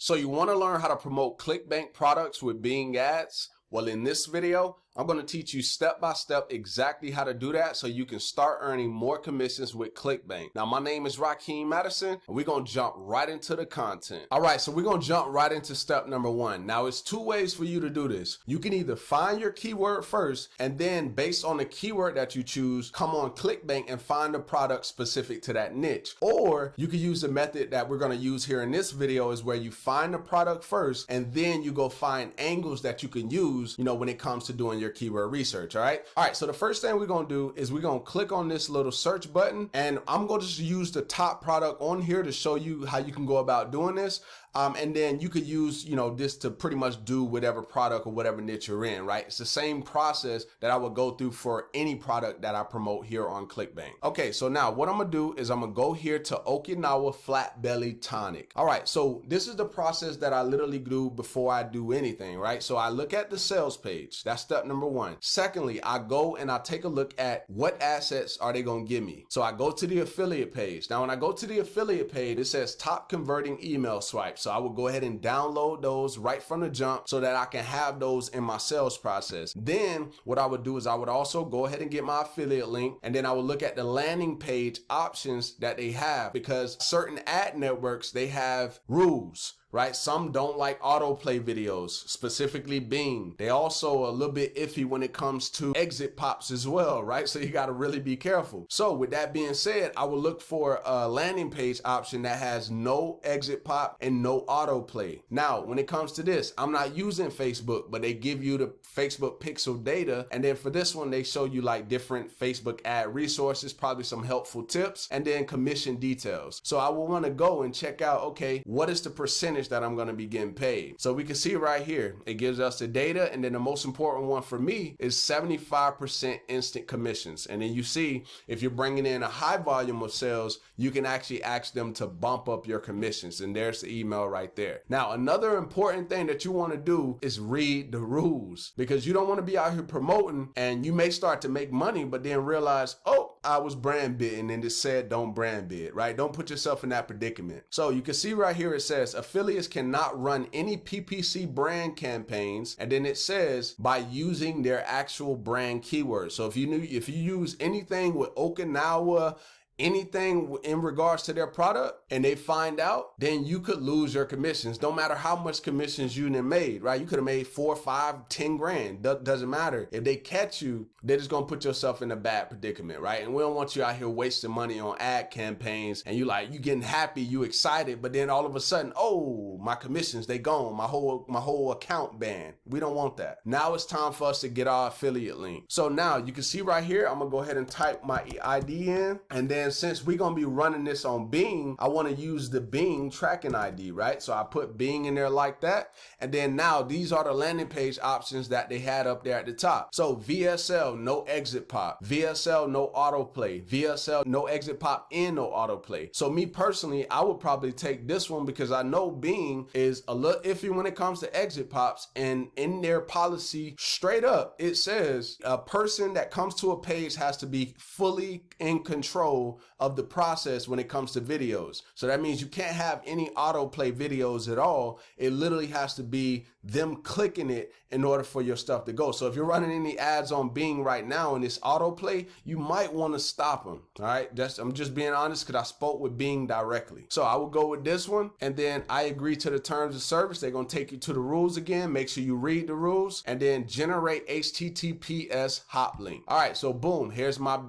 So you want to learn how to promote Clickbank products with Bing ads? Well, in this video, I'm going to teach you step by step exactly how to do that so you can start earning more commissions with Clickbank. Now, my name is Rakeem Madison, and we're going to jump right into the content. All right, so we're going to jump right into step number one. Now, it's two ways for you to do this. You can either find your keyword first, and then based on the keyword that you choose, come on Clickbank and find a product specific to that niche. Or you can use the method that we're going to use here in this video, is where you find the product first, and then you go find angles that you can use, when it comes to doing your keyword research. All right, so the first thing we're going to do is we're going to click on this little search button, and I'm going to just use the top product on here to show you how you can go about doing this. And then you could use, this to pretty much do whatever product or whatever niche you're in, right? It's the same process that I would go through for any product that I promote here on Clickbank. Okay, so now what I'm gonna do is I'm gonna go here to Okinawa Flat Belly Tonic. All right, so this is the process that I literally do before I do anything, right? So I look at the sales page. That's step number one. Secondly, I go and I take a look at what assets are they gonna give me. So I go to the affiliate page. Now, when I go to the affiliate page, it says top converting email swipes. So I will go ahead and download those right from the jump so that I can have those in my sales process. Then what I would do is I would also go ahead and get my affiliate link, and then I would look at the landing page options that they have, because certain ad networks, they have rules, right? Some don't like autoplay videos, specifically Bing. They also a little bit iffy when it comes to exit pops as well, right? So you got to really be careful. So with that being said, I will look for a landing page option that has no exit pop and no autoplay. Now, when it comes to this, I'm not using Facebook, but they give you the Facebook pixel data. And then for this one, they show you like different Facebook ad resources, probably some helpful tips, and then commission details. So I will want to go and check out, okay, what is the percentage that I'm going to be getting paid? So we can see right here, it gives us the data. And then the most important one for me is 75% instant commissions. And then you see, if you're bringing in a high volume of sales, you can actually ask them to bump up your commissions. And there's the email right there. Now, another important thing that you want to do is read the rules, because you don't want to be out here promoting and you may start to make money, but then realize, oh, I was brand bitten and it said don't brand bid, right? Don't put yourself in that predicament. So you can see right here, it says affiliates cannot run any PPC brand campaigns. And then it says by using their actual brand keywords. So if you use anything with Okinawa, anything in regards to their product, and they find out, then you could lose your commissions. No matter how much commissions you done made, right? You could have made 4, 5, 10 grand. Doesn't matter. If they catch you, they're just gonna put yourself in a bad predicament, right? And we don't want you out here wasting money on ad campaigns, and you getting happy, you excited, but then all of a sudden, oh, my commissions, they gone. My whole account banned. We don't want that. Now it's time for us to get our affiliate link. So now you can see right here, I'm gonna go ahead and type my ID in, and then since we're going to be running this on Bing, I want to use the Bing tracking ID, right? So I put Bing in there like that. And then now these are the landing page options that they had up there at the top. So VSL, no exit pop. VSL, no autoplay. VSL, no exit pop and no autoplay. So me personally, I would probably take this one because I know Bing is a little iffy when it comes to exit pops. And in their policy, straight up, it says a person that comes to a page has to be fully in control of the process when it comes to videos. So that means you can't have any autoplay videos at all. It literally has to be them clicking it in order for your stuff to go. So if you're running any ads on Bing right now and it's autoplay, you might want to stop them. All right. I'm just being honest because I spoke with Bing directly. So I will go with this one. And then I agree to the terms of service. They're going to take you to the rules again. Make sure you read the rules and then generate HTTPS hop link. All right. So boom, here's my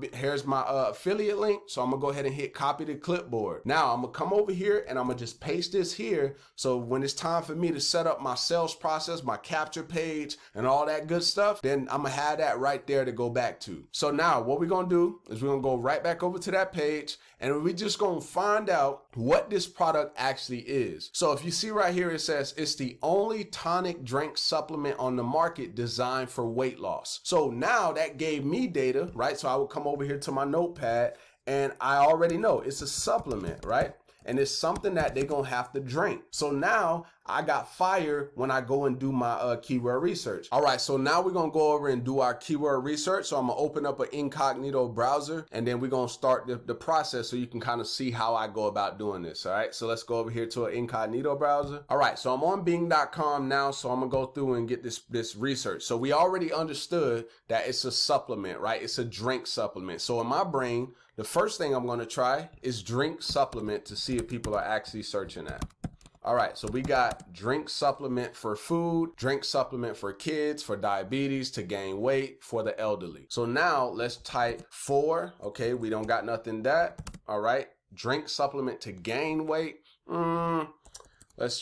affiliate link. So I'm gonna go ahead and hit copy to clipboard. Now I'm gonna come over here and I'm gonna just paste this here. So when it's time for me to set up my sales process, my capture page and all that good stuff, then I'm gonna have that right there to go back to. So now what we're gonna do is we're gonna go right back over to that page and we're just gonna find out what this product actually is. So if you see right here, it says it's the only tonic drink supplement on the market designed for weight loss. So now that gave me data, right? So I will come over here to my notepad and I already know it's a supplement, right? and it's something that they're gonna have to drink. So now I got fire when I go and do my keyword research. All right, so now we're gonna go over and do our keyword research. So I'm gonna open up an incognito browser, and then we're gonna start the process so you can kind of see how I go about doing this. All right, so let's go over here to an incognito browser. All right, so I'm on Bing.com now, so I'm gonna go through and get this research. So we already understood that it's a supplement, right? It's a drink supplement. So in my brain, the first thing I'm gonna try is drink supplement to see if people are actually searching that. All right, so we got drink supplement for food, drink supplement for kids, for diabetes, to gain weight, for the elderly. So now let's type for, okay, we don't got nothing that. All right, drink supplement to gain weight. Let's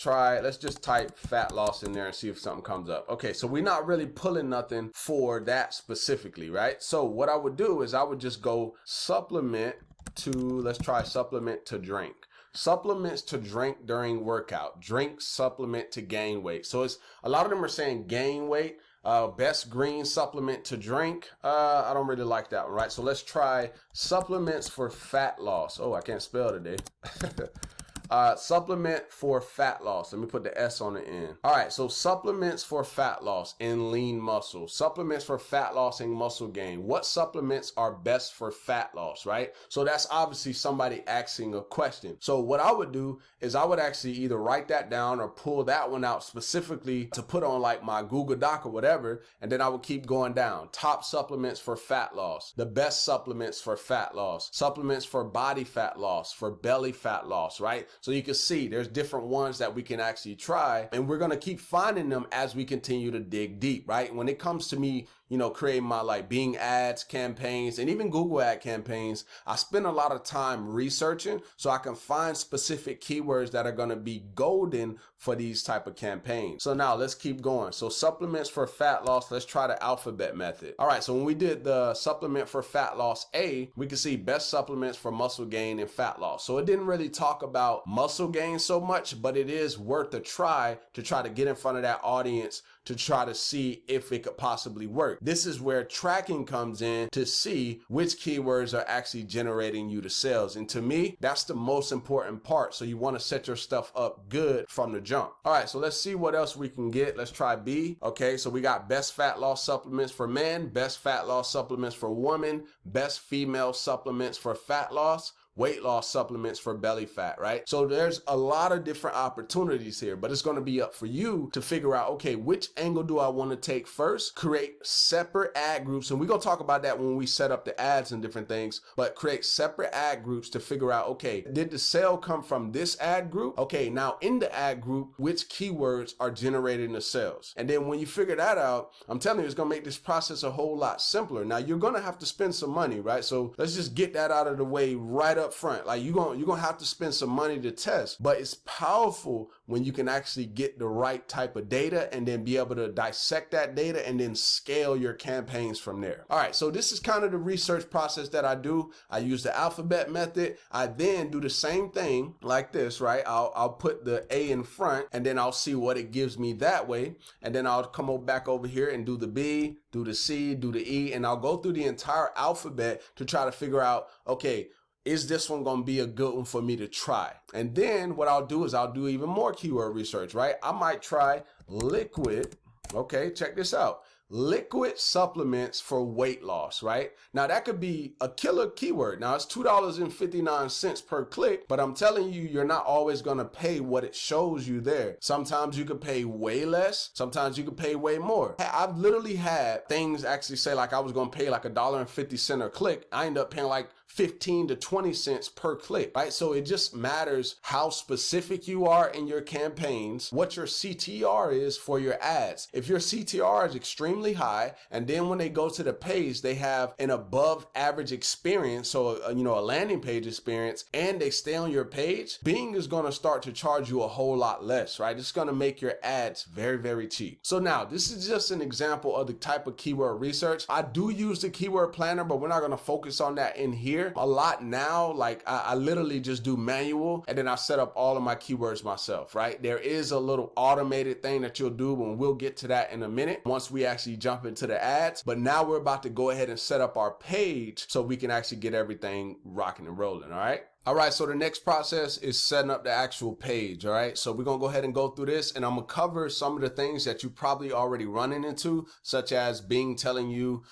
just type fat loss in there and see if something comes up. Okay, so we're not really pulling nothing for that specifically, right? So what I would do is I would just go supplement to, let's try supplement to drink. Supplements to drink during workout, drink supplement to gain weight. So it's a lot of them are saying gain weight. Best green supplement to drink. I don't really like that one, right? So let's try supplements for fat loss. Oh, I can't spell today. Supplement for fat loss. Let me put the S on the end. All right, so supplements for fat loss and lean muscle. Supplements for fat loss and muscle gain. What supplements are best for fat loss, right? So that's obviously somebody asking a question. So what I would do is I would actually either write that down or pull that one out specifically to put on like my Google Doc or whatever, and then I would keep going down. Top supplements for fat loss. The best supplements for fat loss. Supplements for body fat loss, for belly fat loss, right? So you can see there's different ones that we can actually try, and we're going to keep finding them as we continue to dig deep, right? When it comes to me, you know, creating my like Bing ads campaigns and even Google ad campaigns, I spend a lot of time researching so I can find specific keywords that are going to be golden for these type of campaigns. So now let's keep going. So supplements for fat loss, let's try the alphabet method. All right, so when we did the supplement for fat loss A, we can see best supplements for muscle gain and fat loss. So it didn't really talk about muscle gain so much, but it is worth a try to get in front of that audience to try to see if it could possibly work. This is where tracking comes in to see which keywords are actually generating you the sales. And to me, that's the most important part. So you want to set your stuff up good from the jump. All right, so let's see what else we can get. Let's try B. Okay, so we got best fat loss supplements for men, best fat loss supplements for women, best female supplements for fat loss, weight loss supplements for belly fat, right? So there's a lot of different opportunities here, but it's going to be up for you to figure out, okay, which angle do I want to take first? Create separate ad groups. And we're going to talk about that when we set up the ads and different things, but create separate ad groups to figure out, okay, did the sale come from this ad group? Okay, now in the ad group, which keywords are generating the sales? And then when you figure that out, I'm telling you, it's going to make this process a whole lot simpler. Now you're going to have to spend some money, right? So let's just get that out of the way right up front. Like you're gonna have to spend some money to test, but it's powerful when you can actually get the right type of data and then be able to dissect that data and then scale your campaigns from there. All right, so this is kind of the research process that I do. I use the alphabet method. I then do the same thing like this, right? I'll put the A in front and then I'll see what it gives me that way. And then I'll come back over here and do the B, do the C, do the E, and I'll go through the entire alphabet to try to figure out, okay, is this one going to be a good one for me to try? And then what I'll do is I'll do even more keyword research, right? I might try liquid. Okay, check this out. Liquid supplements for weight loss, right? Now that could be a killer keyword. Now it's $2.59 per click, but I'm telling you, you're not always going to pay what it shows you there. Sometimes you could pay way less. Sometimes you could pay way more. I've literally had things actually say like I was going to pay like $1.50 a click. I end up paying like 15 to 20 cents per click, right? So it just matters how specific you are in your campaigns, what your CTR is for your ads. If your CTR is extremely high, and then when they go to the page, they have an above average experience, so a landing page experience, and they stay on your page, Bing is going to start to charge you a whole lot less, right? It's going to make your ads very, very cheap. So now this is just an example of the type of keyword research. I do use the keyword planner, but we're not going to focus on that in here a lot now. Like I literally just do manual and then I set up all of my keywords myself, right? There is a little automated thing that you'll do, and we'll get to that in a minute once we actually jump into the ads. But now we're about to go ahead and set up our page so we can actually get everything rocking and rolling. All right. All right, so the next process is setting up the actual page. All right, so we're gonna go ahead and go through this, and I'm gonna cover some of the things that you probably already running into, such as Bing telling you,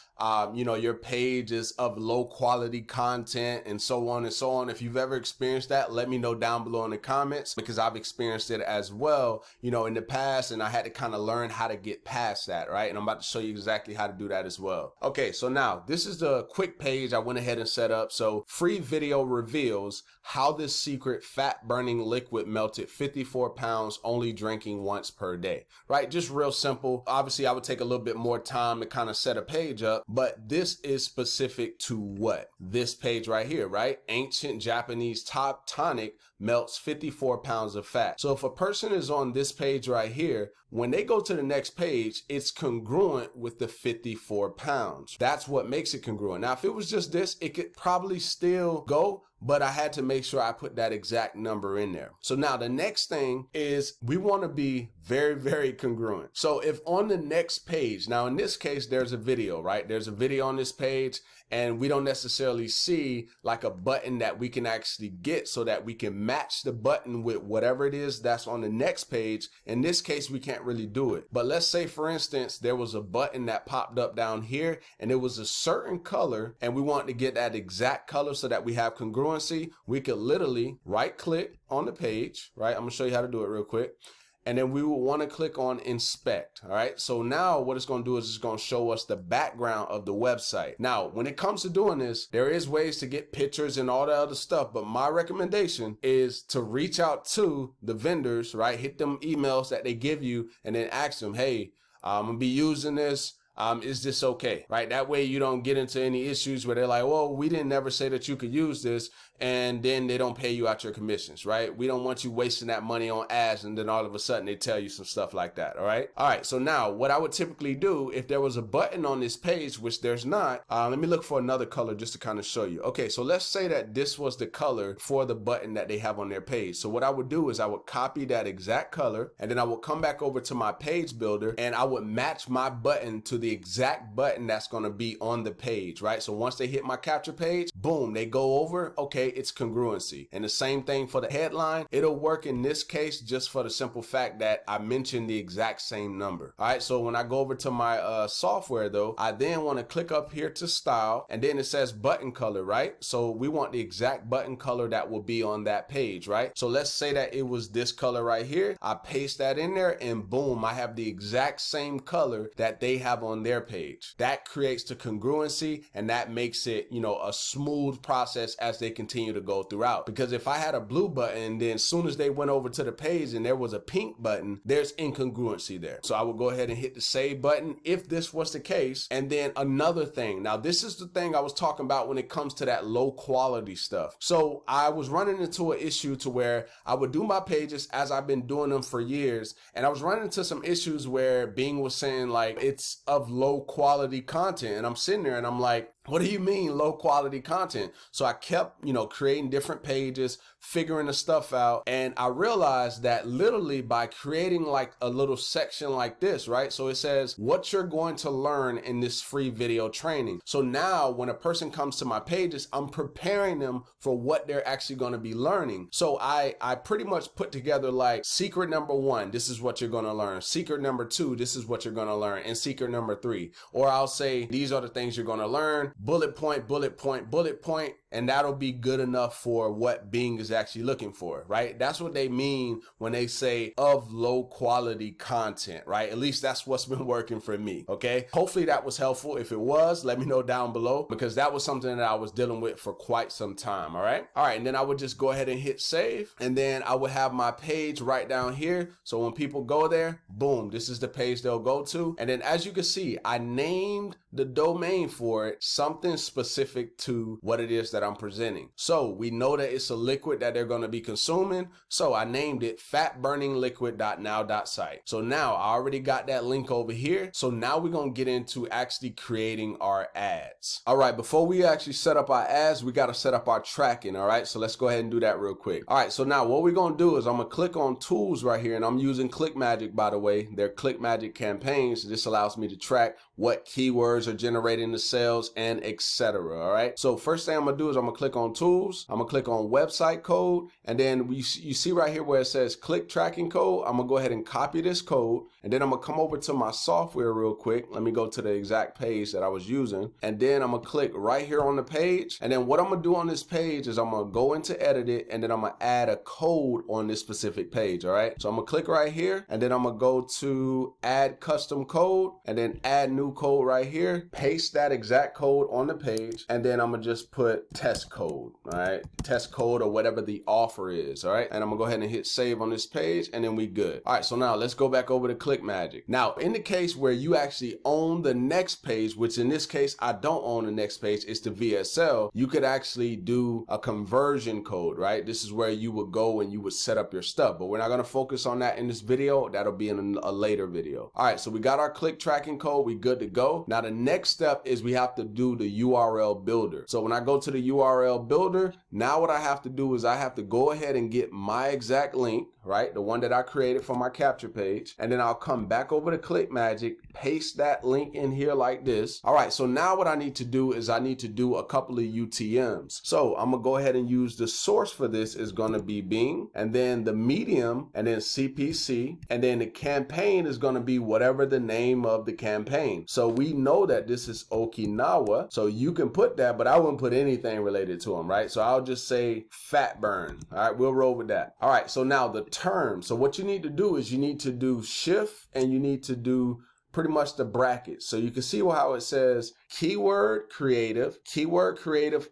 your page is of low quality content and so on and so on. If you've ever experienced that, let me know down below in the comments, because I've experienced it as well, in the past, and I had to kind of learn how to get past that, right? And I'm about to show you exactly how to do that as well. Okay, so now this is the quick page I went ahead and set up. So free video reveals how this secret fat burning liquid melted 54 pounds only drinking once per day, right? Just real simple. Obviously I would take a little bit more time to kind of set a page up, but this is specific to what? This page right here, right? Ancient Japanese top tonic melts 54 pounds of fat. So if a person is on this page right here, when they go to the next page, it's congruent with the 54 pounds. That's what makes it congruent. Now, if it was just this, it could probably still go, but I had to make sure I put that exact number in there. So now the next thing is we want to be very, very congruent. So if on the next page, now in this case, there's a video, right? There's a video on this page, and we don't necessarily see like a button that we can actually get so that we can match the button with whatever it is that's on the next page. In this case, we can't really do it. But let's say, for instance, there was a button that popped up down here and it was a certain color, and we want to get that exact color so that we have congruency. We could literally right click on the page, right? I'm gonna show you how to do it real quick. And then we will want to click on inspect. All right. So now what it's going to do is it's going to show us the background of the website. Now, when it comes to doing this, there is ways to get pictures and all that other stuff. But my recommendation is to reach out to the vendors, right? Hit them emails that they give you and then ask them, hey, I'm going to be using this. Is this okay? Right? That way you don't get into any issues where they're like, well, we didn't ever say that you could use this, and then they don't pay you out your commissions, right? We don't want you wasting that money on ads and then all of a sudden they tell you some stuff like that. All right. All right. So now what I would typically do if there was a button on this page, which there's not, let me look for another color just to kind of show you. Okay. So let's say that this was the color for the button that they have on their page. So what I would do is I would copy that exact color, and then I would come back over to my page builder and I would match my button to the exact button that's going to be on the page, right? So once they hit my capture page, boom, they go over. Okay. It's congruency. And the same thing for the headline. It'll work in this case just for the simple fact that I mentioned the exact same number. All right. So when I go over to my software though, I then want to click up here to style, and then it says button color, right? So we want the exact button color that will be on that page, right? So let's say that it was this color right here. I paste that in there and boom, I have the exact same color that they have on their page. That creates the congruency, and that makes it, a smooth process as they continue to go throughout. Because if I had a blue button, then as soon as they went over to the page and there was a pink button, there's incongruency there. So I would go ahead and hit the save button if this was the case. And then another thing, now this is the thing I was talking about when it comes to that low quality stuff. So I was running into an issue to where I would do my pages as I've been doing them for years, and I was running into some issues where Bing was saying like it's of low quality content, and I'm sitting there and I'm like, what do you mean low quality content? So I kept, creating different pages, figuring the stuff out. And I realized that literally by creating like a little section like this, right? So it says what you're going to learn in this free video training. So now when a person comes to my pages, I'm preparing them for what they're actually going to be learning. So I pretty much put together like secret number 1, this is what you're going to learn. Secret number 2, this is what you're going to learn. And secret number 3, or I'll say, these are the things you're going to learn. Bullet point, bullet point, bullet point, and that'll be good enough for what Bing is actually looking for, right? That's what they mean when they say of low quality content, right? At least that's what's been working for me, okay? Hopefully that was helpful. If it was, let me know down below, because that was something that I was dealing with for quite some time, all right? All right, and then I would just go ahead and hit save, and then I would have my page right down here. So when people go there, boom, this is the page they'll go to. And then as you can see, I named the domain for it something specific to what it is that I'm presenting. So we know that it's a liquid that they're going to be consuming. So I named it fatburningliquid.now.site. So now I already got that link over here. So now we're going to get into actually creating our ads. All right, before we actually set up our ads, we got to set up our tracking. All right, so let's go ahead and do that real quick. All right, so now what we're going to do is I'm going to click on tools right here, and I'm using Clickmagic, by the way. They're Clickmagic campaigns. This allows me to track what keywords are generating the sales and etc. All right, so first thing I'm going to do is I'm gonna click on tools, I'm gonna click on website code, and then you see right here where it says click tracking code. I'm gonna go ahead and copy this code, and then I'm gonna come over to my software real quick. Let me go to the exact page that I was using, and then I'm gonna click right here on the page. And then what I'm gonna do on this page is I'm gonna go into edit it, and then I'm gonna add a code on this specific page. All right, so I'm gonna click right here, and then I'm gonna go to add custom code, and then add new code right here, paste that exact code on the page, and then I'm gonna just put test code. All right, test code or whatever the offer is. All right, and I'm gonna go ahead and hit save on this page, and then we good. All right, so now let's go back over to ClickMagick. Now in the case where you actually own the next page, which in this case I don't own the next page, it's the VSL, you could actually do a conversion code, right? This is where you would go and you would set up your stuff, but we're not gonna focus on that in this video. That'll be in a later video. All right, so we got our click tracking code, we good to go. Now the next step is we have to do the URL builder. So when I go to the URL builder, now what I have to do is I have to go ahead and get my exact link, right? The one that I created for my capture page. And then I'll come back over to ClickMagick, paste that link in here like this. All right, so now what I need to do is I need to do a couple of UTMs. So I'm gonna go ahead and use the source for this is gonna be Bing, and then the medium, and then CPC, and then the campaign is gonna be whatever the name of the campaign. So we know that this is Okinawa, so you can put that, but I wouldn't put anything related to them, right? So I'll just say fat burn. All right, we'll roll with that. All right, so now the term. So what you need to do is you need to do shift, and you need to do pretty much the brackets. So you can see how it says keyword creative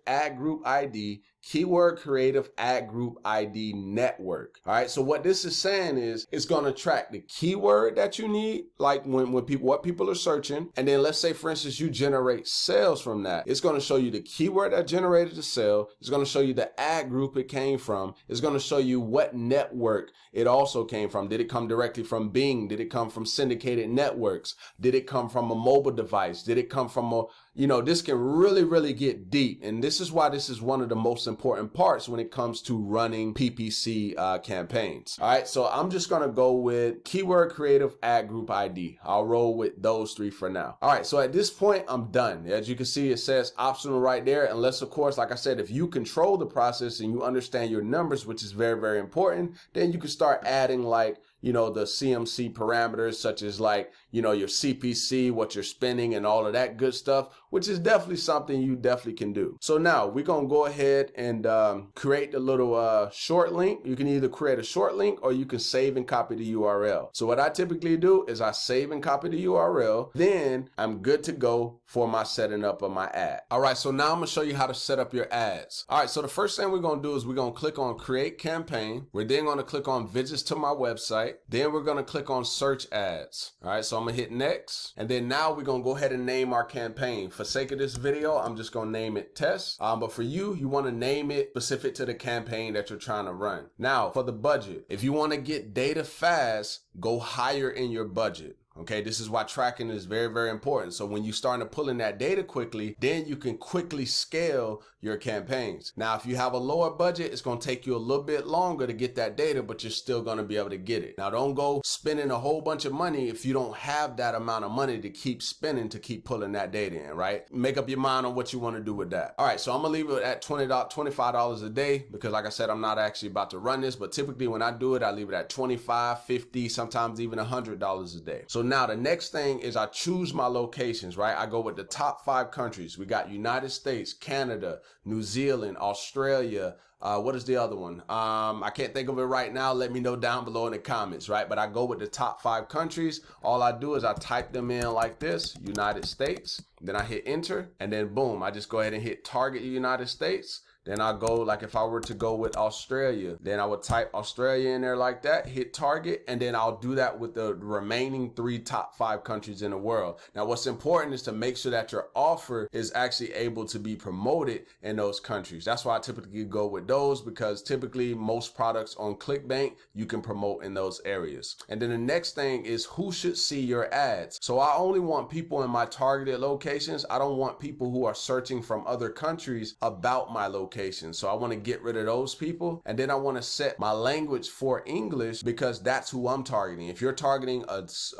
ad group ID, keyword creative ad group ID network. All right, so what this is saying is it's going to track the keyword that you need, like when what people are searching, and then let's say for instance you generate sales from that. It's going to show you the keyword that generated the sale. It's going to show you the ad group it came from. It's going to show you what network it also came from. Did it come directly from Bing? Did it come from syndicated networks? Did it come from a mobile device? Did it come from a, you know, this can really get deep, and this is why this is one of the most important parts when it comes to running PPC campaigns. All right, so I'm just gonna go with keyword creative ad group ID. I'll roll with those three for now. All right, so at this point I'm done. As you can see, it says optional right there, unless of course, like I said, if you control the process and you understand your numbers, which is very important, then you can start adding like, you know, the CMC parameters such as like, you know, your CPC, what you're spending and all of that good stuff, which is definitely something you definitely can do. So now we're going to go ahead and create the little short link. You can either create a short link or you can save and copy the URL. So what I typically do is I save and copy the URL. Then I'm good to go for my setting up of my ad. All right, so now I'm going to show you how to set up your ads. All right, so the first thing we're going to do is we're going to click on create campaign. We're then going to click on visits to my website. Then we're going to click on search ads. All right, so I'm going to hit next. And then now we're going to go ahead and name our campaign. For sake of this video, I'm just going to name it test. But for you, you want to name it specific to the campaign that you're trying to run. Now for the budget, if you want to get data fast, go higher in your budget. Okay, this is why tracking is very important. So when you start to pull in that data quickly, then you can quickly scale your campaigns. Now, if you have a lower budget, it's going to take you a little bit longer to get that data, but you're still going to be able to get it. Now, don't go spending a whole bunch of money if you don't have that amount of money to keep spending to keep pulling that data in, right? Make up your mind on what you want to do with that. All right, so I'm going to leave it at $25 a day because like I said, I'm not actually about to run this, but typically when I do it, I leave it at $25, $50, sometimes even $100 a day. So now the next thing is I choose my locations, right? I go with the top 5 countries. We got United States, Canada, New Zealand, Australia. What is the other one? I can't think of it right now. Let me know down below in the comments, right? But I go with the top 5 countries. All I do is I type them in like this, United States. Then I hit enter, and then boom, I just go ahead and hit target United States. Then I go, like if I were to go with Australia, then I would type Australia in there like that, hit target, and then I'll do that with the remaining 3 top 5 countries in the world. Now, what's important is to make sure that your offer is actually able to be promoted in those countries. That's why I typically go with those, because typically most products on Clickbank, you can promote in those areas. And then the next thing is who should see your ads. So I only want people in my targeted locations. I don't want people who are searching from other countries about my location. locations. So I want to get rid of those people. And then I want to set my language for English because that's who I'm targeting. If you're targeting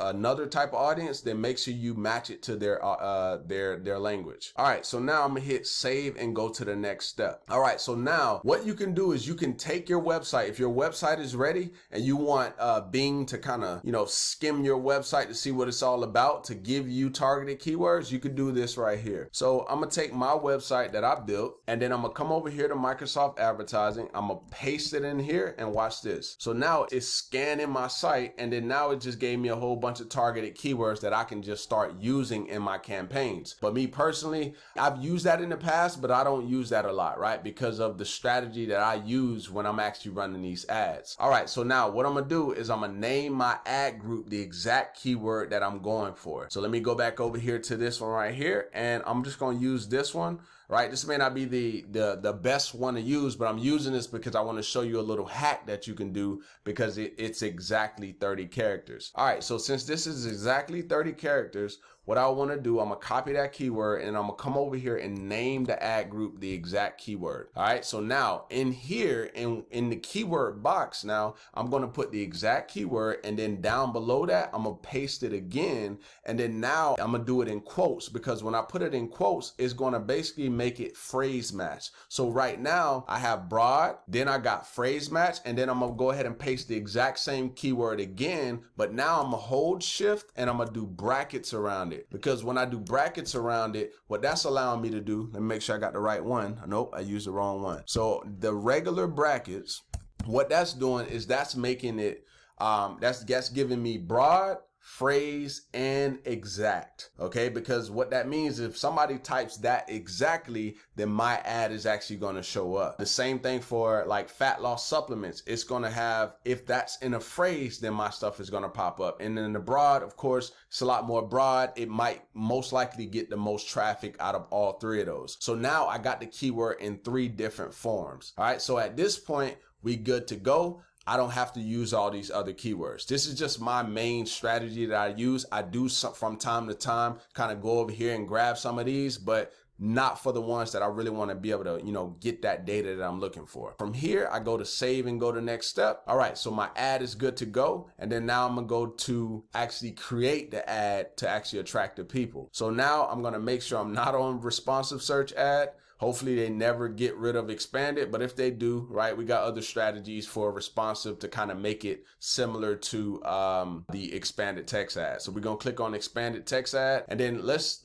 another type of audience, then make sure you match it to their language. All right, so now I'm gonna hit save and go to the next step. All right, so now what you can do is you can take your website. If your website is ready and you want Bing to kind of, skim your website to see what it's all about, to give you targeted keywords, you could do this right here. So I'm gonna take my website that I built, and then I'm gonna come over here to Microsoft Advertising. I'm gonna paste it in here, and watch this. So now it's scanning my site, and then now it just gave me a whole bunch of targeted keywords that I can just start using in my campaigns. But me personally, I've used that in the past, but I don't use that a lot, right? Because of the strategy that I use when I'm actually running these ads. All right, so now what I'm gonna do is I'm gonna name my ad group the exact keyword that I'm going for. So let me go back over here to this one right here, and I'm just gonna use this one. Right, this may not be the best one to use, but I'm using this because I want to show you a little hack that you can do, because it's exactly 30 characters. All right, so since this is exactly 30 characters, what I want to do, I'm gonna copy that keyword and I'm gonna come over here and name the ad group the exact keyword. All right, so now in here in the keyword box, now I'm gonna put the exact keyword, and then down below that I'm gonna paste it again, and then now I'm gonna do it in quotes, because when I put it in quotes, it's gonna basically make it phrase match. So right now I have broad, then I got phrase match, and then I'm gonna go ahead and paste the exact same keyword again, but now I'm gonna hold shift and I'm gonna do brackets around it, because when I do brackets around it, what that's allowing me to do, let me make sure I got the right one. Nope, I used the wrong one. So the regular brackets, what that's doing is that's making it, that's giving me broad, phrase, and exact. Okay, because what that means, if somebody types that exactly, then my ad is actually going to show up. The same thing for like fat loss supplements. It's going to have, if that's in a phrase, then my stuff is going to pop up. And then the broad, of course, it's a lot more broad. It might most likely get the most traffic out of all three of those. So now I got the keyword in 3 different forms. All right, so at this point we good to go. I don't have to use all these other keywords. This is just my main strategy that I use. I do some from time to time, kind of go over here and grab some of these, but not for the ones that I really want to be able to, get that data that I'm looking for. From here, I go to save and go to next step. All right, so my ad is good to go. And then now I'm gonna go to actually create the ad to actually attract the people. So now I'm gonna make sure I'm not on responsive search ad. Hopefully they never get rid of expanded, but if they do, right, we got other strategies for responsive to kind of make it similar to the expanded text ad. So we're gonna click on expanded text ad, and then let's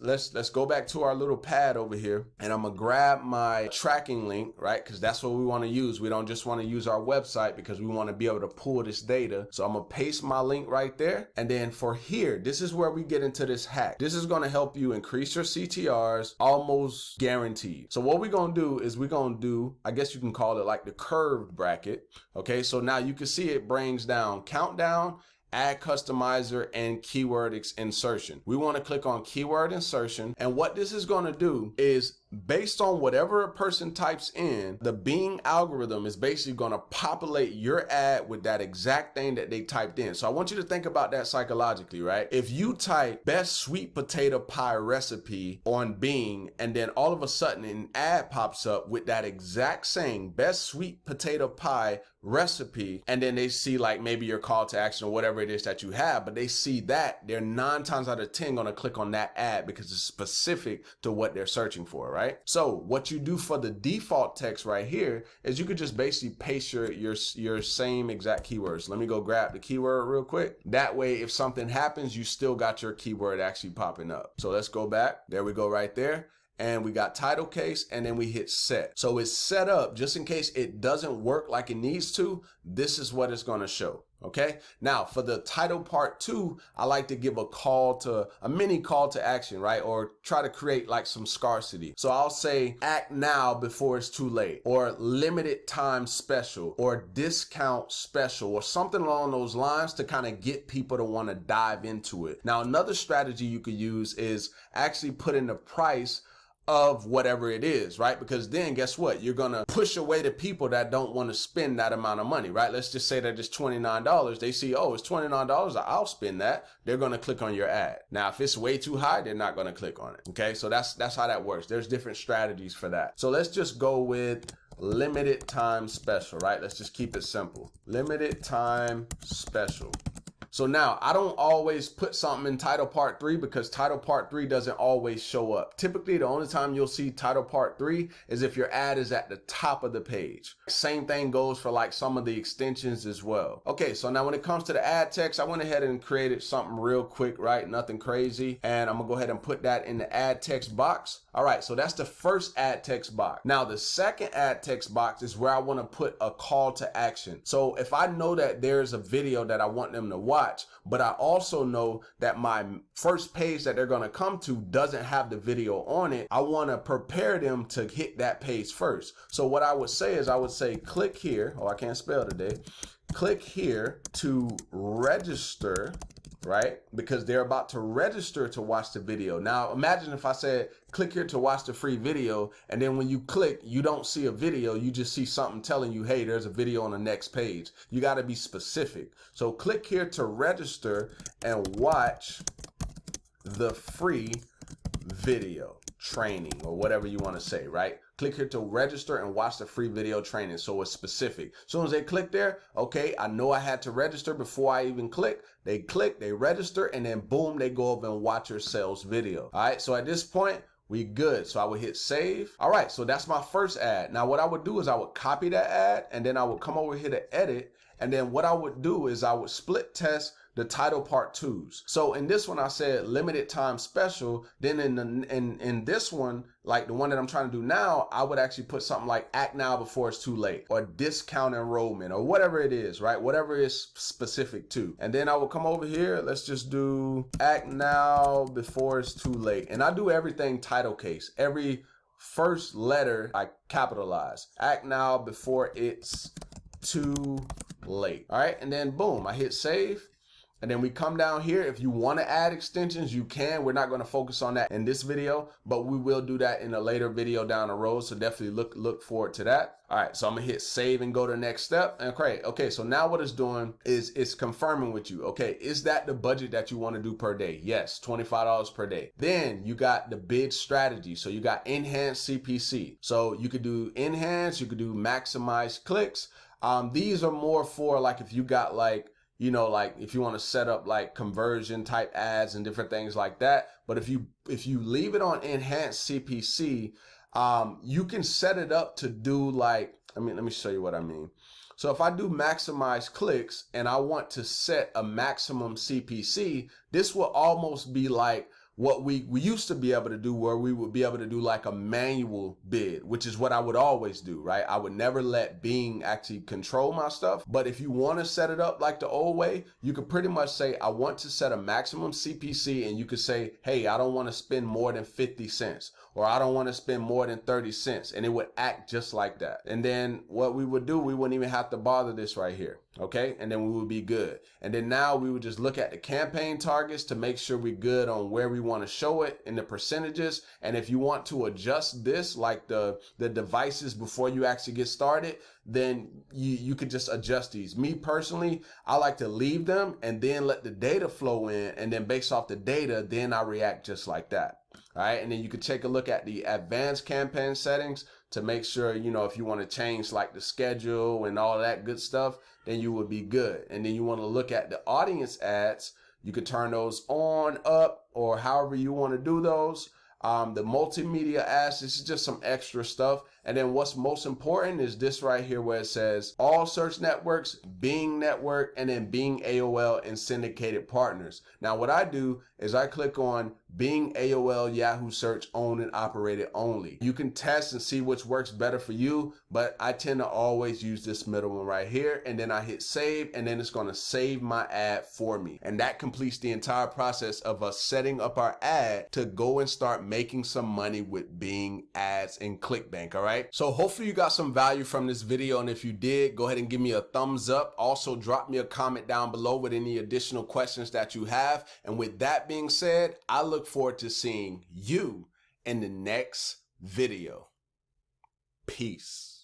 go back to our little pad over here, and I'm gonna grab my tracking link, right, because that's what we want to use. We don't just want to use our website, because we want to be able to pull this data. So I'm gonna paste my link right there, and then for here, this is where we get into this hack. This is gonna help you increase your CTRs almost guaranteed. So what we're gonna do is we're gonna do, I guess you can call it like the curved bracket. Okay, so now you can see it brings down countdown, ad customizer, and keyword insertion. We want to click on keyword insertion, and what this is going to do is, based on whatever a person types in, the Bing algorithm is basically going to populate your ad with that exact thing that they typed in. So I want you to think about that psychologically, right? If you type best sweet potato pie recipe on Bing, and then all of a sudden an ad pops up with that exact same best sweet potato pie recipe, and then they see like maybe your call to action or whatever it is that you have, but they see that, they're 9 times out of 10 going to click on that ad because it's specific to what they're searching for, right? So what you do for the default text right here is you could just basically paste your same exact keywords. Let me go grab the keyword real quick. That way, if something happens, you still got your keyword actually popping up. So let's go back. There we go right there. And we got title case, and then we hit set. So it's set up just in case it doesn't work like it needs to. This is what it's going to show. Okay. Now for the title part 2, I like to give a mini call to action, right? Or try to create like some scarcity. So I'll say act now before it's too late, or limited time special, or discount special, or something along those lines to kind of get people to want to dive into it. Now, another strategy you could use is actually put in the price of whatever it is, right? Because then guess what? You're going to push away the people that don't want to spend that amount of money, right? Let's just say that it's $29. They see, oh, it's $29. I'll spend that. They're going to click on your ad. Now, if it's way too high, they're not going to click on it. Okay. So that's how that works. There's different strategies for that. So let's just go with limited time special, right? Let's just keep it simple. Limited time special. So now I don't always put something in title part 3 because title part 3 doesn't always show up. Typically, the only time you'll see title part 3 is if your ad is at the top of the page. Same thing goes for like some of the extensions as well. Okay, so now when it comes to the ad text, I went ahead and created something real quick, right? Nothing crazy. And I'm gonna go ahead and put that in the ad text box. All right, so that's the first ad text box. Now the second ad text box is where I wanna put a call to action. So if I know that there's a video that I want them to watch, but I also know that my first page that they're gonna come to doesn't have the video on it, I wanna prepare them to hit that page first. So what I would say is I would say click here, oh I can't spell today, click here to register, right? Because they're about to register to watch the video. Now imagine if I said click here to watch the free video, and then when you click, you don't see a video, you just see something telling you, hey, there's a video on the next page. You got to be specific. So click here to register and watch the free video training, or whatever you want to say, right? Click here to register and watch the free video training. So it's specific. As soon as they click there, okay, I know I had to register before I even click. They click, they register, and then boom, they go over and watch your sales video. All right, so at this point, we good. So I would hit save. All right, so that's my first ad. Now what I would do is I would copy that ad, and then I would come over here to edit. And then what I would do is I would split test the title part 2s. So in this one, I said limited time special. Then in this one, like the one that I'm trying to do now, I would actually put something like act now before it's too late, or discount enrollment, or whatever it is, right? Whatever is specific to. And then I will come over here. Let's just do act now before it's too late. And I do everything title case. Every first letter I capitalize. Act now before it's too late. All right, and then boom, I hit save. And then we come down here. If you want to add extensions, you can. We're not going to focus on that in this video, but we will do that in a later video down the road. So definitely look forward to that. All right, so I'm gonna hit save and go to the next step. And great. Okay, so now what it's doing is it's confirming with you. Okay, is that the budget that you want to do per day? Yes, $25 per day. Then you got the bid strategy. So you got enhanced CPC. So you could do enhanced, you could do maximize clicks. These are more for like if you got like, you know, like if you want to set up like conversion type ads and different things like that. But if you leave it on enhanced CPC, you can set it up to do like, let me show you what I mean. So if I do maximize clicks and I want to set a maximum CPC, this will almost be like what we used to be able to do, where we would be able to do like a manual bid, which is what I would always do, right? I would never let Bing actually control my stuff. But if you want to set it up like the old way, you could pretty much say, I want to set a maximum CPC, and you could say, hey, I don't want to spend more than 50 cents, or I don't want to spend more than 30 cents. And it would act just like that. And then what we would do, we wouldn't even have to bother this right here. Okay, and then we would be good. And then now we would just look at the campaign targets to make sure we're good on where we want to show it in the percentages. And if you want to adjust this, like the devices before you actually get started, then you could just adjust these. Me personally, I like to leave them and then let the data flow in, and then based off the data, then I react just like that. All right, and then you could take a look at the advanced campaign settings to make sure, you know, if you want to change like the schedule and all that good stuff, then you would be good. And then you want to look at the audience ads. You could turn those on, up, or however you want to do those. The multimedia ads, this is just some extra stuff. And then what's most important is this right here where it says all search networks, Bing network, and then Bing AOL and syndicated partners. Now what I do is I click on Bing AOL Yahoo search owned and operated only. You can test and see which works better for you, but I tend to always use this middle one right here, and then I hit save, and then it's going to save my ad for me. And that completes the entire process of us setting up our ad to go and start making some money with Bing ads and Clickbank. All right, so hopefully you got some value from this video, and if you did, go ahead and give me a thumbs up. Also drop me a comment down below with any additional questions that you have. And with that being said, I look forward to seeing you in the next video. Peace.